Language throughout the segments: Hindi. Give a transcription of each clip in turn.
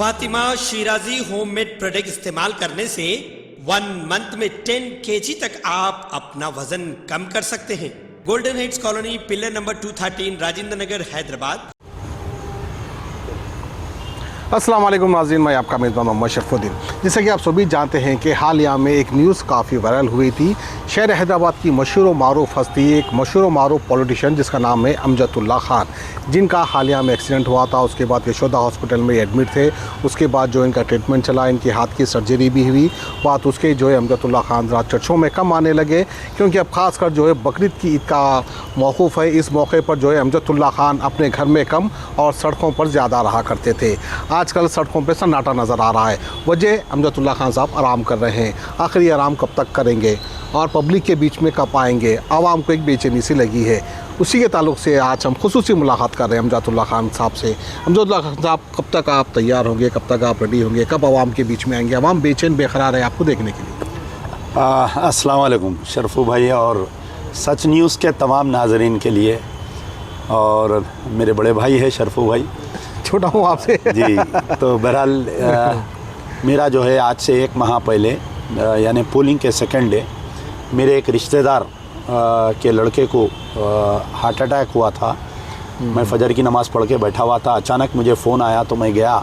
फातिमा शिराजी होममेड प्रोडक्ट इस्तेमाल करने से 1 मंथ में 10 kg तक आप अपना वजन कम कर सकते हैं। Golden heights colony, pillar number 213, Rajendra Nagar, Hyderabad. अस्सलाम वालेकुम नाज़रीन, मैं आपका मेज़बान मोहम्मद शरफुद्दीन। जैसा कि आप सभी जानते हैं कि हालिया में एक न्यूज़ काफ़ी वायरल हुई थी। शहर हैदराबाद की मशहूर व मारूफ हस्ती, एक मशहूर व मारूफ पॉलिटिशियन जिसका नाम है अमजदुल्ला खान, जिनका हालिया में एक्सीडेंट हुआ था। उसके बाद यशोदा हॉस्पिटल में एडमिट थे। उसके बाद जो इनका ट्रीटमेंट चला, इनके हाथ की सर्जरी भी हुई। बात उसके जो है अमजदुल्ला खान ज़रा चर्चों में कम आने लगे, क्योंकि अब ख़ासकर जो है बकरीद की ईद का मौक़ूफ़ है। इस मौके पर जो है अमजदुल्ला खान अपने घर में कम और सड़कों पर ज़्यादा रहा करते थे। आजकल सड़कों पे सन्नाटा नज़र आ रहा है। वजह अमजदुल्ला खान साहब आराम कर रहे हैं। आखिर ये आराम कब तक करेंगे और पब्लिक के बीच में कब आएंगे? आवाम को एक बेचैनी सी लगी है। उसी के ताल्लुक से आज हम खुसूसी मुलाकात कर रहे हैं अमजदुल्ला खान साहब से। अमजदुल्ला खान साहब, कब तक आप तैयार होंगे, कब तक आप रेडी होंगे, कब आवाम के बीच में आएंगे? आवाम बेचैन बेकरार है आपको देखने के लिए। अस्सलाम वालेकुम शरफू भाई और सच न्यूज़ के तमाम नाजरीन के लिए, और मेरे बड़े भाई है शरफू भाई, छोटा हूँ आपसे जी। तो बहरहाल मेरा जो है आज से 1 माह पहले यानी पोलिंग के सेकंड डे मेरे एक रिश्तेदार के लड़के को हार्ट अटैक हुआ था। मैं फजर की नमाज़ पढ़ के बैठा हुआ था, अचानक मुझे फ़ोन आया तो मैं गया।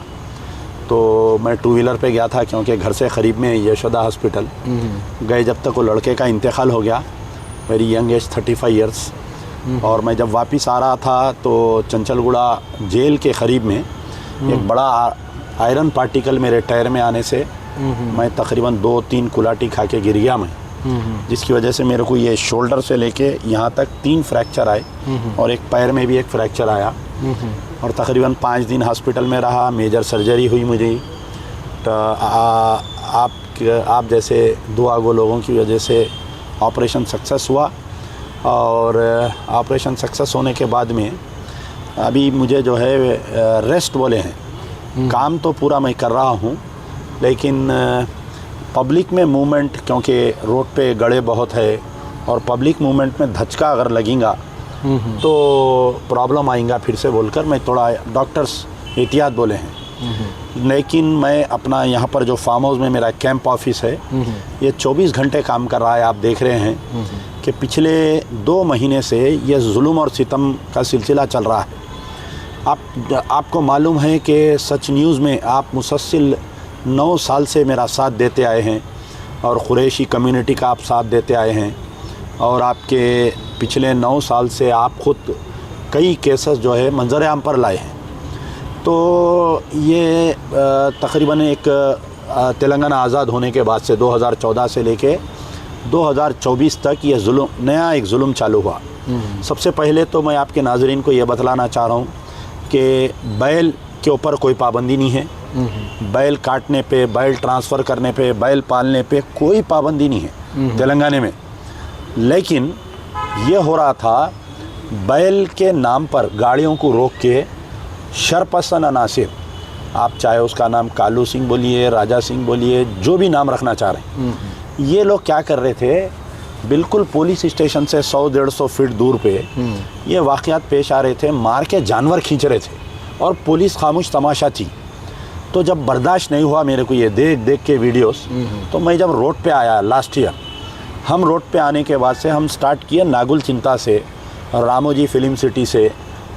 तो मैं 2 व्हीलर पे गया था क्योंकि घर से क़रीब में यशोदा हॉस्पिटल गए। जब तक वो लड़के का इंतकाल हो गया, मेरी यंग एज 35 ईयर्स, और मैं जब वापस आ रहा था तो चंचलगुड़ा जेल के क़रीब में एक बड़ा आयरन पार्टिकल मेरे टायर में आने से मैं तकरीबन 2-3 कुलाटी खा के गिर गया मैं, जिसकी वजह से मेरे को ये शोल्डर से लेके यहाँ तक 3 फ्रैक्चर आए और एक पैर में भी एक फ्रैक्चर आया, और तकरीबन 5 दिन हॉस्पिटल में रहा। मेजर सर्जरी हुई मुझे। तो आप जैसे दुआ गो लोगों की वजह से ऑपरेशन सक्सेस हुआ, और ऑपरेशन सक्सेस होने के बाद में अभी मुझे जो है रेस्ट बोले हैं। काम तो पूरा मैं कर रहा हूँ, लेकिन पब्लिक में मूवमेंट, क्योंकि रोड पे गड़े बहुत है और पब्लिक मूवमेंट में धचका अगर लगेगा तो प्रॉब्लम आएगा फिर से बोलकर मैं थोड़ा डॉक्टर्स एहतियात बोले हैं। लेकिन मैं अपना यहाँ पर जो फार्म हाउस में मेरा कैंप ऑफिस है, ये 24 घंटे काम कर रहा है। आप देख रहे हैं कि पिछले 2 महीने से ये जुल्म और सितम का सिलसिला चल रहा है। आपको मालूम है कि सच न्यूज़ में आप मुसलसल 9 साल से मेरा साथ देते आए हैं, और क़ुरैशी कम्युनिटी का आप साथ देते आए हैं, और आपके पिछले 9 साल से आप ख़ुद कई केसेस जो है मंजर आम पर लाए हैं। तो ये तकरीबन एक तेलंगाना आज़ाद होने के बाद से 2014 से लेके 2024 तक ये नया एक जुल्म चालू हुआ। सबसे पहले तो मैं आपके नाजरीन को ये बतलाना चाह रहा हूँ कि बैल के ऊपर कोई पाबंदी नहीं है। बैल काटने पे, बैल ट्रांसफ़र करने पे, बैल पालने पे कोई पाबंदी नहीं है तेलंगाना में। लेकिन ये हो रहा था, बैल के नाम पर गाड़ियों को रोक के शरपसंद अनासिर, आप चाहे उसका नाम कालू सिंह बोलिए, राजा सिंह बोलिए, जो भी नाम रखना चाह रहे हैं, ये लोग क्या कर रहे थे, बिल्कुल पुलिस स्टेशन से 100-150 फीट दूर पे ये वाक़यात पेश आ रहे थे। मार के जानवर खींच रहे थे और पुलिस खामोश तमाशा थी। तो जब बर्दाश्त नहीं हुआ मेरे को ये देख के वीडियोस, तो मैं जब रोड पे आया लास्ट ईयर, हम रोड पे आने के बाद से हम स्टार्ट किए नागुल चिंता से और रामोजी फिल्म सिटी से,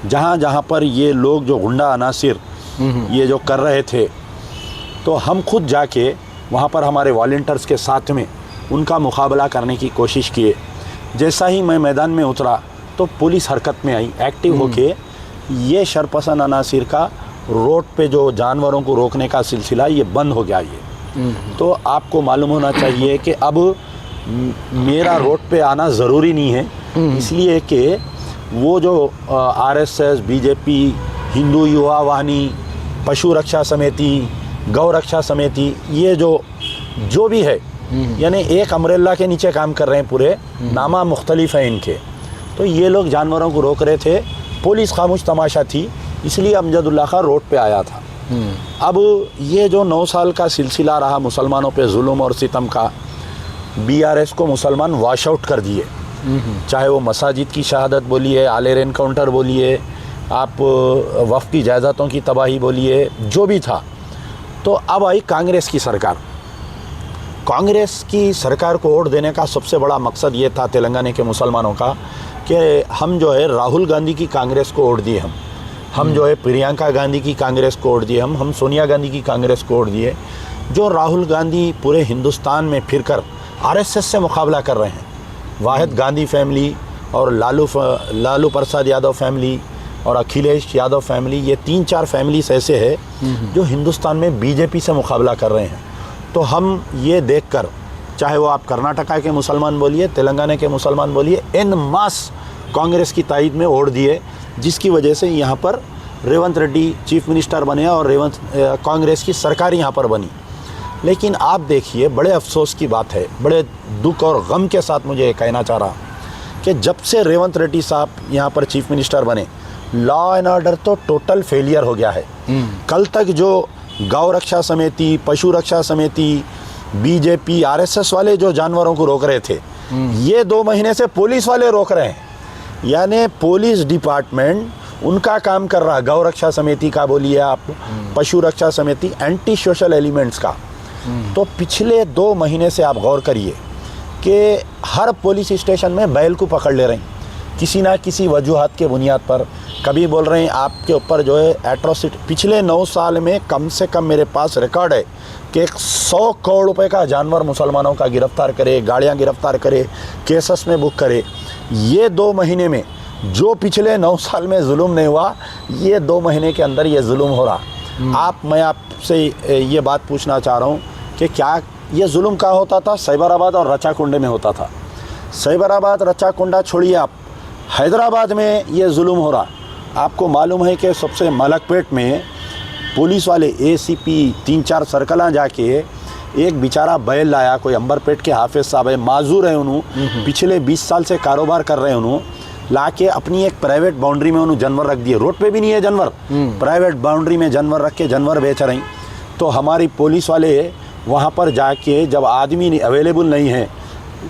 जहाँ पर ये लोग जो गुंडा अनासिर ये जो कर रहे थे, तो हम खुद जाके वहाँ पर हमारे वॉलंटियर्स के साथ में उनका मुकाबला करने की कोशिश किए। जैसा ही मैं मैदान में उतरा तो पुलिस हरकत में आई, एक्टिव होके ये शरपसंद अनासिर का रोड पे जो जानवरों को रोकने का सिलसिला ये बंद हो गया। ये तो आपको मालूम होना चाहिए कि अब मेरा रोड पे आना ज़रूरी नहीं है, इसलिए कि वो जो आरएसएस, बीजेपी, हिंदू युवा वाहिनी, पशु रक्षा समिति, गौ रक्षा समिति, ये जो भी है, यानी एक अम्ब्रेला के नीचे काम कर रहे हैं पूरे, नामा मुख्तलिफ है इनके। तो ये लोग जानवरों को रोक रहे थे, पुलिस खामोश तमाशा थी, इसलिए अमजदुल्ला खान रोड पे आया था। अब ये जो 9 साल का सिलसिला रहा मुसलमानों पे जुल्म और सितम का, बीआरएस को मुसलमान वॉश आउट कर दिए। चाहे वो मसाजिद की शहादत बोलिए, आलेर एनकाउंटर बोलिए, आप वफ़ की जायदादों की तबाही बोलिए, जो भी था, तो अब आई कांग्रेस की सरकार। कांग्रेस की सरकार को वोट देने का सबसे बड़ा मकसद ये था तेलंगाना के मुसलमानों का कि हम जो है राहुल गांधी की कांग्रेस को वोट दिए, हम जो है प्रियंका गांधी की कांग्रेस को वोट दिए, हम सोनिया गांधी की कांग्रेस को वोट दिए। जो राहुल गांधी पूरे हिंदुस्तान में फिरकर आरएसएस से मुकाबला कर रहे हैं, वाहिद गांधी फैमिली और लालू प्रसाद यादव फैमिली और अखिलेश यादव फैमिली, ये 3-4 फैमिलीज ऐसे हैं जो हिंदुस्तान में बीजेपी से मुकाबला कर रहे हैं। तो हम ये देखकर, चाहे वो आप कर्नाटका के मुसलमान बोलिए, तेलंगाना के मुसलमान बोलिए, एन मास कांग्रेस की तायद में वोट दिए, जिसकी वजह से यहाँ पर रेवंत रेड्डी चीफ मिनिस्टर बने और कांग्रेस की सरकार यहाँ पर बनी। लेकिन आप देखिए, बड़े अफसोस की बात है, बड़े दुख और गम के साथ मुझे ये कहना चाह रहा कि जब से रेवंत रेड्डी साहब यहाँ पर चीफ मिनिस्टर बने, लॉ एंड ऑर्डर तो टोटल फेलियर हो गया है। कल तक जो गौ रक्षा समिति, पशु रक्षा समिति, बीजेपी, आरएसएस वाले जो जानवरों को रोक रहे थे, ये 2 महीने से पुलिस वाले रोक रहे हैं। यानी पुलिस डिपार्टमेंट उनका काम कर रहा है, गौ रक्षा समिति का बोलिए आप, पशु रक्षा समिति, एंटी सोशल एलिमेंट्स का। तो पिछले 2 महीने से आप गौर करिए कि हर पुलिस स्टेशन में बैल को पकड़ ले रहे हैं, किसी ना किसी वजूहत के बुनियाद पर। कभी बोल रहे हैं आपके ऊपर जो है एट्रोसिटी। पिछले 9 साल में कम से कम मेरे पास रिकॉर्ड है कि 100 करोड़ रुपए का जानवर मुसलमानों का गिरफ्तार करे, गाड़ियां गिरफ्तार करे, केसेस में बुक करे। ये 2 महीने में जो पिछले 9 साल में जुल्म नहीं हुआ, ये 2 महीने के अंदर ये जुल्म हो रहा। मैं आपसे ये बात पूछना चाह रहा हूँ कि क्या ये जुल्म कहाँ होता था? साइबराबाद और रचाकुंडे में होता था। साइबराबाद रचाकुंडा छोड़िए, आप हैदराबाद में ये जुल्म हो रहा। आपको मालूम है कि सबसे मलकपेट में पुलिस वाले एसीपी 3-4 सर्कल जाके एक बेचारा बैल लाया, कोई अंबरपेट के हाफिज साहब है, माजूर है, उन्होंने पिछले 20 साल से कारोबार कर रहे हैं, उन्होंने ला के अपनी एक प्राइवेट बाउंड्री में उन्होंने जानवर रख दिए। रोड पे भी नहीं है जानवर, प्राइवेट बाउंड्री में जानवर रख के जानवर बेच रही। तो हमारी पुलिस वाले वहाँ पर जाके, जब आदमी अवेलेबल नहीं है,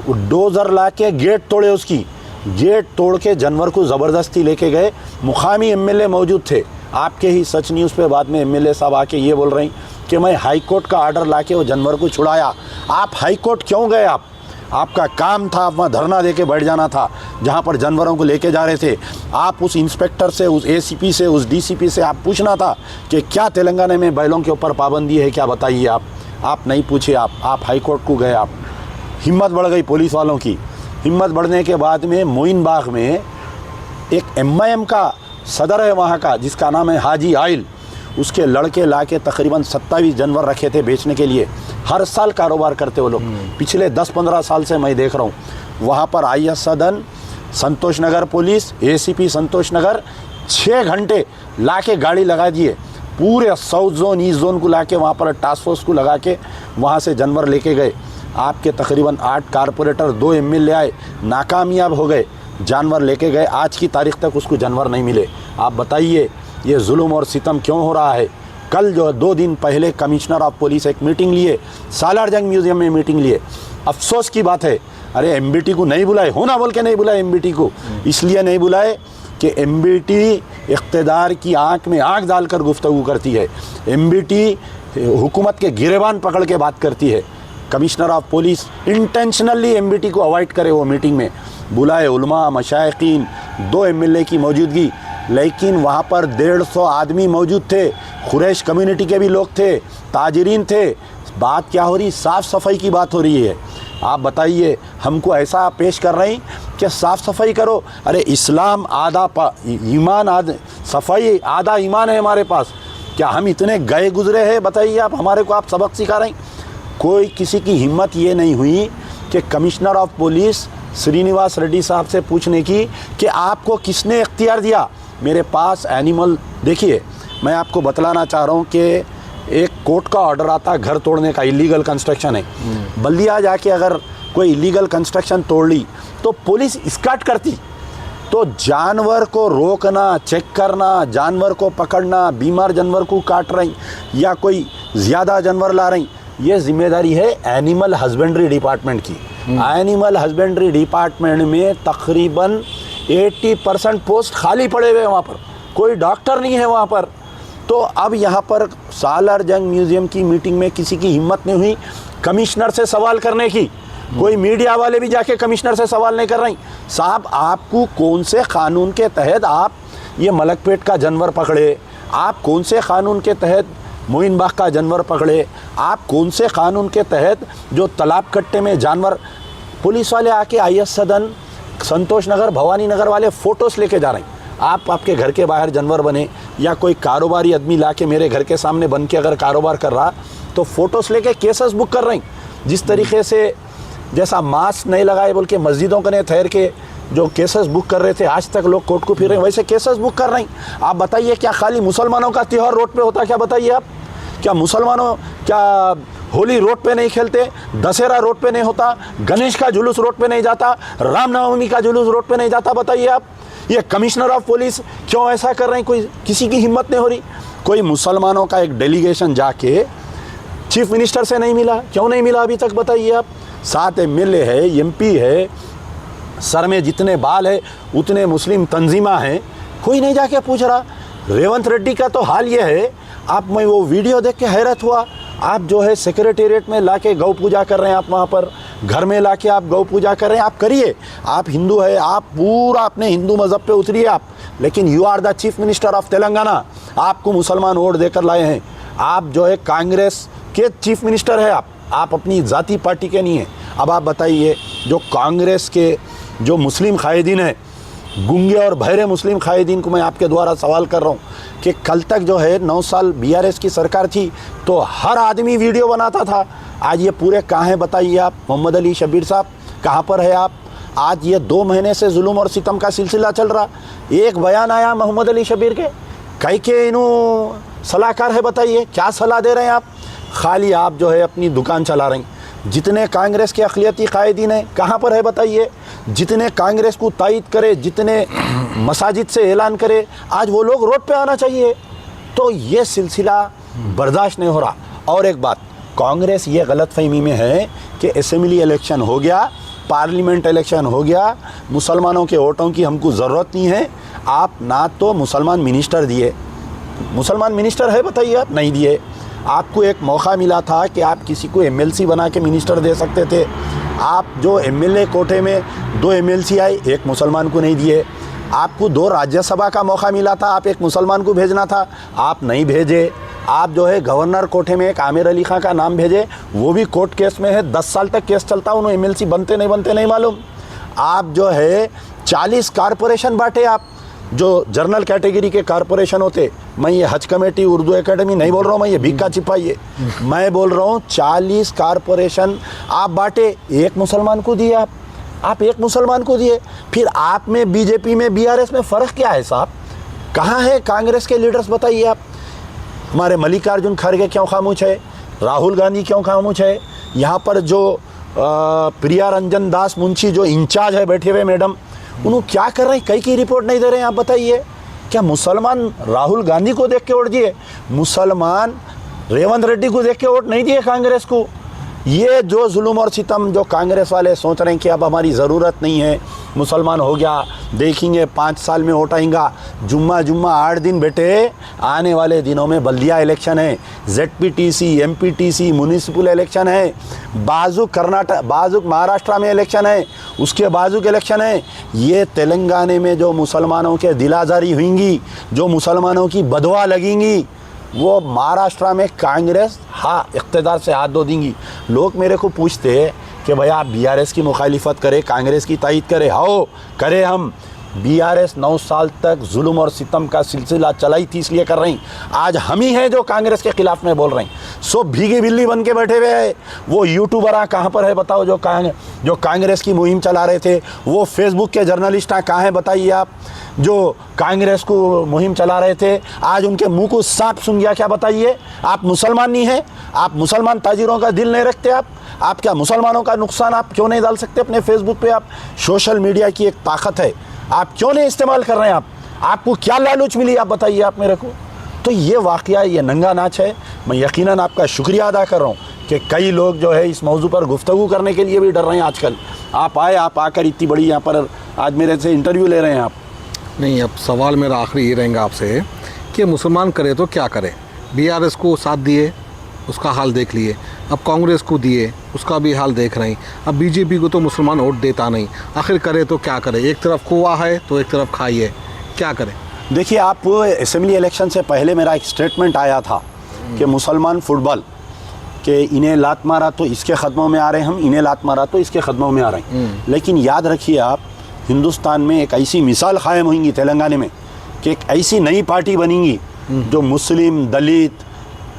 डोजर ला के गेट तोड़े, उसकी गेट तोड़ के जानवर को ज़बरदस्ती लेके गए। मुकामी एमएलए मौजूद थे। आपके ही सच न्यूज़ पे बाद में एमएलए साहब आके ये बोल रहे हैं कि मैं हाई कोर्ट का ऑर्डर लाके वो जानवर को छुड़ाया। आप हाई कोर्ट क्यों गए? आपका काम था, आप वहाँ धरना दे के बैठ जाना था जहाँ पर जानवरों को लेके जा रहे थे। आप उस इंस्पेक्टर से, उस एसीपी से, उस डीसीपी से आप पूछना था कि क्या तेलंगाना में बैलों के ऊपर पाबंदी है, क्या बताइए आप नहीं पूछे। आप हाई कोर्ट को गए। आप हिम्मत बढ़ गई पुलिस वालों की। हिम्मत बढ़ने के बाद में मोइन बाग में एक एमआईएम का सदर है वहाँ का, जिसका नाम है हाजी आइल, उसके लड़के लाके तकरीबन 27 जानवर रखे थे बेचने के लिए। हर साल कारोबार करते वो लोग। पिछले 10-15 साल से मैं देख रहा हूँ। वहाँ पर आईएस सदन, संतोष नगर पुलिस, एसीपी संतोष नगर 6 घंटे लाके गाड़ी लगा दिए, पूरे साउथ जोन, ईस्ट जोन को लाके वहाँ पर टास्क फोर्स को लगा के वहाँ से जानवर लेके गए। आपके तकरीबन 8 कारपोरेटर, 2 एमएलए आए, नाकामयाब हो गए, जानवर लेके गए। आज की तारीख तक उसको जानवर नहीं मिले। आप बताइए ये जुल्म और सितम क्यों हो रहा है? कल जो 2 दिन पहले कमिश्नर ऑफ पुलिस एक मीटिंग लिए, सालारजंग म्यूजियम में मीटिंग लिए। अफसोस की बात है, अरे एमबीटी को नहीं बुलाए, होना बोल के नहीं बुलाए एमबीटी को। इसलिए नहीं बुलाए कि एमबीटी इक़्तिदार की आँख में आँख डालकर गुफ्तगू करती है। एमबीटी हुकूमत के गिरेबान पकड़ के बात करती है। Commissioner of police intentionally MBT को अवॉइड करे, वो मीटिंग में बुलाए उलमा, मशाइखीन, 2 एमएलए की मौजूदगी, लेकिन वहाँ पर 150 आदमी मौजूद थे। कुरैश कम्युनिटी के भी लोग थे, ताजरीन थे। बात क्या हो रही? साफ़ सफाई की बात हो रही है। आप बताइए, हमको ऐसा पेश कर रहे हैं कि साफ़ सफाई करो। अरे इस्लाम आधा ईमान, आधा सफाई आधा ईमान है हमारे पास। क्या हम इतने गए गुजरे हैं? बताइए आप, हमारे को आप सबक सिखा रहे हैं। कोई किसी की हिम्मत ये नहीं हुई कि commissioner of police Srinivas Reddy साहब से पूछने की कि आपको किसने इख्तियार दिया। मेरे पास एनिमल, देखिए मैं आपको बतलाना चाह रहा हूँ कि एक कोर्ट का ऑर्डर आता है घर तोड़ने का, इलीगल कंस्ट्रक्शन है। बल्दिया जाके अगर कोई इलीगल कंस्ट्रक्शन तोड़ ली तो पुलिस स्कॉट करती। तो जानवर को रोकना, चेक करना, जानवर को पकड़ना, बीमार जानवर को काट रही या कोई ज़्यादा जानवर ला रही, ये जिम्मेदारी है एनिमल हस्बेंड्री डिपार्टमेंट की। एनिमल हस्बेंड्री डिपार्टमेंट में तकरीबन 80% पोस्ट खाली पड़े हुए हैं। वहाँ पर कोई डॉक्टर नहीं है वहाँ पर। तो अब यहाँ पर सालार जंग म्यूज़ियम की मीटिंग में किसी की हिम्मत नहीं हुई कमिश्नर से सवाल करने की। कोई मीडिया वाले भी जाके कमिश्नर से सवाल नहीं कर रहे। साहब, आपको कौन से कानून के तहत आप ये मलकपेट का जानवर पकड़े? आप कौन से कानून के तहत मोइनबाग का जानवर पकड़े? आप कौन से कानून के तहत जो तालाब कट्टे में जानवर, पुलिस वाले आके IS सदन, संतोष नगर, भवानी नगर वाले फ़ोटोज़ लेके जा रहे हैं। आप आपके घर के बाहर जानवर बने या कोई कारोबारी आदमी ला के मेरे घर के सामने बन के अगर कारोबार कर रहा तो फ़ोटोज़ लेके केसेस बुक कर रहे हैं। जिस तरीके से जैसा मास्क नहीं लगाए बोल के मस्जिदों के ने ठहर के जो केसेस बुक कर रहे थे, आज तक लोग कोर्ट को फिर रहे हैं, वैसे केसेस बुक कर रहे हैं। आप बताइए, क्या खाली मुसलमानों का त्यौहार रोड पे होता? क्या बताइए आप, क्या मुसलमानों क्या होली रोड पे नहीं खेलते? दशहरा रोड पे नहीं होता? गणेश का जुलूस रोड पे नहीं जाता? रामनवमी का जुलूस रोड पे नहीं जाता? बताइए आप। ये कमिश्नर ऑफ पुलिस क्यों ऐसा कर रहे हैं? कोई किसी की हिम्मत नहीं हो रही। कोई मुसलमानों का एक डेलीगेशन जाके चीफ मिनिस्टर से नहीं मिला, क्यों नहीं मिला अभी तक? बताइए आप। 7 MLA है, MP है, सर में जितने बाल है उतने मुस्लिम तंजीमा हैं, कोई नहीं जाके पूछ रहा। रेवंत रेड्डी का तो हाल ये है, आप मैं वो वीडियो देख के हैरत हुआ। आप जो है सेक्रेटेरिएट में लाके गौ पूजा कर रहे हैं, आप वहाँ पर घर में लाके आप गौ पूजा कर रहे हैं। आप करिए, आप हिंदू है, आप पूरा अपने हिंदू मज़हब पे उतरिए आप, लेकिन you are the chief minister of Telangana. आपको मुसलमान वोट देकर लाए हैं। आप जो है कांग्रेस के चीफ मिनिस्टर है, आप अपनी ज़ाती पार्टी के नहीं हैं। अब आप बताइए, जो कांग्रेस के जो मुस्लिम कायदीन हैं, गूंगे और बहरे मुस्लिम कायदीन को मैं आपके द्वारा सवाल कर रहा हूँ कि कल तक जो है 9 साल BRS की सरकार थी तो हर आदमी वीडियो बनाता था। आज ये पूरे कहाँ हैं बताइए आप? मोहम्मद अली शबीर साहब कहाँ पर है आप? आज ये 2 महीने से जुल्म और सितम का सिलसिला चल रहा। एक बयान आया मोहम्मद अली शबीर के, कई के इन्हों सलाहकार है, बताइए क्या सलाह दे रहे हैं आप? खाली आप जो है अपनी दुकान चला रहे हैं। जितने कांग्रेस के अक़लियती कायदीन हैं कहाँ पर है बताइए? जितने कांग्रेस को तायद करे, जितने मसाजिद से ऐलान करे, आज वो लोग रोड पे आना चाहिए। तो ये सिलसिला बर्दाश्त नहीं हो रहा। और एक बात, कांग्रेस ये गलतफहमी में है कि असेंबली इलेक्शन हो गया, पार्लियामेंट इलेक्शन हो गया, मुसलमानों के वोटों की हमको ज़रूरत नहीं है। आप ना तो मुसलमान मिनिस्टर दिए, मुसलमान मिनिस्टर है बताइए आप? नहीं दिए। आपको एक मौका मिला था कि आप किसी को MLC बना के मिनिस्टर दे सकते थे। आप जो MLA कोटे में 2 MLC आए, एक मुसलमान को नहीं दिए। आपको 2 राज्यसभा का मौका मिला था, आप एक मुसलमान को भेजना था, आप नहीं भेजे। आप जो है गवर्नर कोटे में एक आमिर अली खां का नाम भेजे, वो भी कोर्ट केस में है, 10 साल तक केस चलता, उन्हें MLC बनते नहीं मालूम। आप जो है 40 कारपोरेशन बांटे, आप जो जर्नल कैटेगरी के कारपोरेशन होते। मैं ये हज कमेटी, उर्दू एकेडमी नहीं बोल रहा हूँ, मैं ये भिक्का छिपाइए, मैं बोल रहा हूँ 40 कारपोरेशन आप बांटे, एक मुसलमान को दिए। आप एक मुसलमान को दिए। फिर आप में BJP में BRS में फ़र्क क्या है साहब? कहाँ है कांग्रेस के लीडर्स बताइए आप? हमारे मल्लिकार्जुन खड़गे क्यों खामोश है? राहुल गांधी क्यों खामोश है? यहाँ पर जो प्रिया रंजन दास मुंशी जो इंचार्ज है बैठे हुए मैडम, उन्होंने क्या कर रहे हैं? कई की रिपोर्ट नहीं दे रहे हैं। आप बताइए, क्या मुसलमान राहुल गांधी को देख के वोट दिए? मुसलमान रेवंत रेड्डी को देख के वोट नहीं दिए कांग्रेस को? ये जो जुल्म और सितम जो कांग्रेस वाले सोच रहे हैं कि अब हमारी ज़रूरत नहीं है, मुसलमान हो गया, देखेंगे 5 साल में वोट आएगा। जुम्मा 8 दिन बेटे, आने वाले दिनों में बल्दिया इलेक्शन है, ZPTC, MPTC, म्यूनिसिपल इलेक्शन है, बाजू कर्नाटक, बाजू महाराष्ट्र में इलेक्शन है, उसके बाजू के इलेक्शन है। ये तेलंगाना में जो मुसलमानों के दिलाजारी हुएंगी, जो मुसलमानों की बदवा लगेंगी, वो महाराष्ट्र में कांग्रेस इक़्तिदार से हाथ धो देंगी। लोग मेरे को पूछते हैं कि भैया आप BRS की मुखालिफत करें, कांग्रेस की तायद करें। हाँ करें हम। BRS 9 साल तक जुल्म और सितम का सिलसिला चलाई थी, इसलिए कर रही। आज हम ही हैं जो कांग्रेस के खिलाफ में बोल रहे हैं। सो भीगी बिल्ली बन के बैठे हुए हैं। वो यूट्यूबर कहाँ पर है बताओ, जो कांग्रेस की मुहिम चला रहे थे? वो फेसबुक के जर्नलिस्ट कहाँ हैं बताइए आप, जो कांग्रेस को मुहिम चला रहे थे? आज उनके मुंह को सांप सूंघ गया क्या बताइए? आप मुसलमान नहीं हैं? आप मुसलमान ताजिरों का दिल नहीं रखते? आप क्या मुसलमानों का नुकसान आप क्यों नहीं डाल सकते अपने फेसबुक पे? आप सोशल मीडिया की एक ताकत है, आप क्यों नहीं इस्तेमाल कर रहे हैं? आपको क्या लालच मिली आप बताइए आप मेरे को? तो ये वाक़या, ये नंगा नाच है। मैं यकीनन आपका शुक्रिया अदा कर रहा हूँ कि कई लोग जो है इस मौजू पर गुफ्तगू करने के लिए भी डर रहे हैं आजकल। आप आए, आप आकर इतनी बड़ी यहाँ पर आज मेरे से इंटरव्यू ले रहे हैं आप। नहीं, अब सवाल मेरा आखिरी ये रहेगा आपसे कि मुसलमान करे तो क्या करे। बीआरएस को साथ दिए, उसका हाल देख लिए, अब कांग्रेस को दिए, उसका भी हाल देख रहे हैं, अब बीजेपी को तो मुसलमान वोट देता नहीं, आखिर करे तो क्या करे। एक तरफ कुआ है तो एक तरफ खाई है, क्या करें। देखिए, आप असेंबली इलेक्शन से पहले मेरा एक स्टेटमेंट आया था कि मुसलमान फुटबॉल कि इन्हें लात मारा तो इसके कदमों में आ रहे हैं हम, इन्हें लात मारा तो इसके कदमों में आ रहे हैं। लेकिन याद रखिए आप, हिंदुस्तान में एक ऐसी मिसाल कायम होगी तेलंगाना में कि एक ऐसी नई पार्टी बनेगी जो मुस्लिम, दलित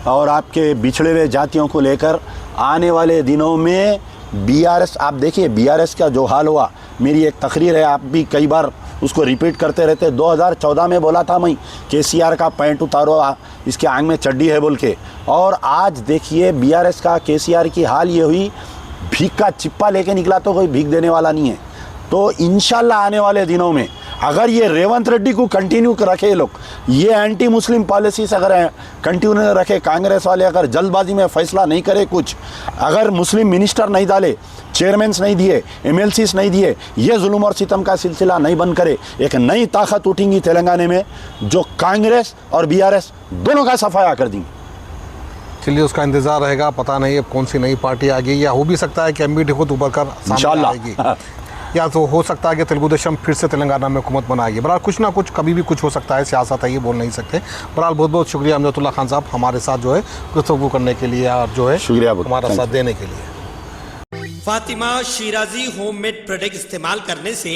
और आपके बिछड़े हुए जातियों को लेकर आने वाले दिनों में बीआरएस, आप देखिए बीआरएस का जो हाल हुआ, मेरी एक तकरीर है, आप भी कई बार उसको रिपीट करते रहते। 2014 में बोला था मैं केसीआर का पैंट उतारो, इसके आंग में चड्डी है बोल के, और आज देखिए बीआरएस का केसीआर की हाल ये हुई, भीख का चिप्पा लेके निकला तो कोई भीख देने वाला नहीं है। तो इंशाल्लाह आने वाले दिनों में अगर ये रेवंत रेड्डी को कंटिन्यू रखे लोग, ये एंटी मुस्लिम पॉलिसीज अगर कंटिन्यू रखे, कांग्रेस वाले अगर जल्दबाजी में फैसला नहीं करे, कुछ अगर मुस्लिम मिनिस्टर नहीं डाले, चेयरमैन्स नहीं दिए, एमएलसीज नहीं दिए, ये जुल्म और सितम का सिलसिला नहीं बंद करे, एक नई ताकत उठेंगी तेलंगाना में जो कांग्रेस और बीआरएस दोनों का सफाया कर देंगी। चलिए, उसका इंतजार रहेगा। पता नहीं अब कौन सी नई पार्टी आ गई, या हो भी सकता है कि एमबीडी खुद उभर कर सामने आएगी, या तो हो सकता है कि तेलुगु देशम फिर से तेलंगाना में हुकूमत बनाएगी। बहरहाल कुछ ना कुछ कभी भी कुछ हो सकता है, सियासत है, ये बोल नहीं सकते। बहरहाल बहुत बहुत शुक्रिया अमजदुल्ला खान साहब हमारे साथ जो है गुफ्तगू करने के लिए और जो है शुक्रिया हमारा साथ देने के लिए। फातिमा शिराजी होममेड प्रोडक्ट इस्तेमाल करने से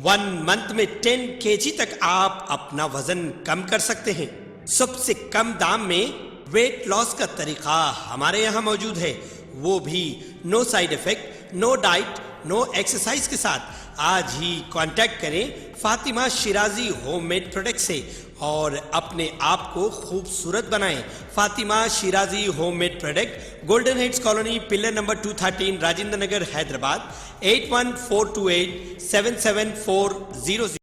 1 मंथ में 10 केजी तक आप अपना वजन कम कर सकते हैं। सबसे कम दाम में वेट लॉस का तरीका हमारे यहाँ मौजूद है, वो भी no side effect, no diet, no exercise के साथ। आज ही कांटेक्ट करें फातिमा शिराजी होममेड प्रोडक्ट से और अपने आप को खूबसूरत बनाएं। Fatima Shirazi homemade product, golden heads colony, pillar number 213, Rajendra Nagar, Hyderabad, 8142877400।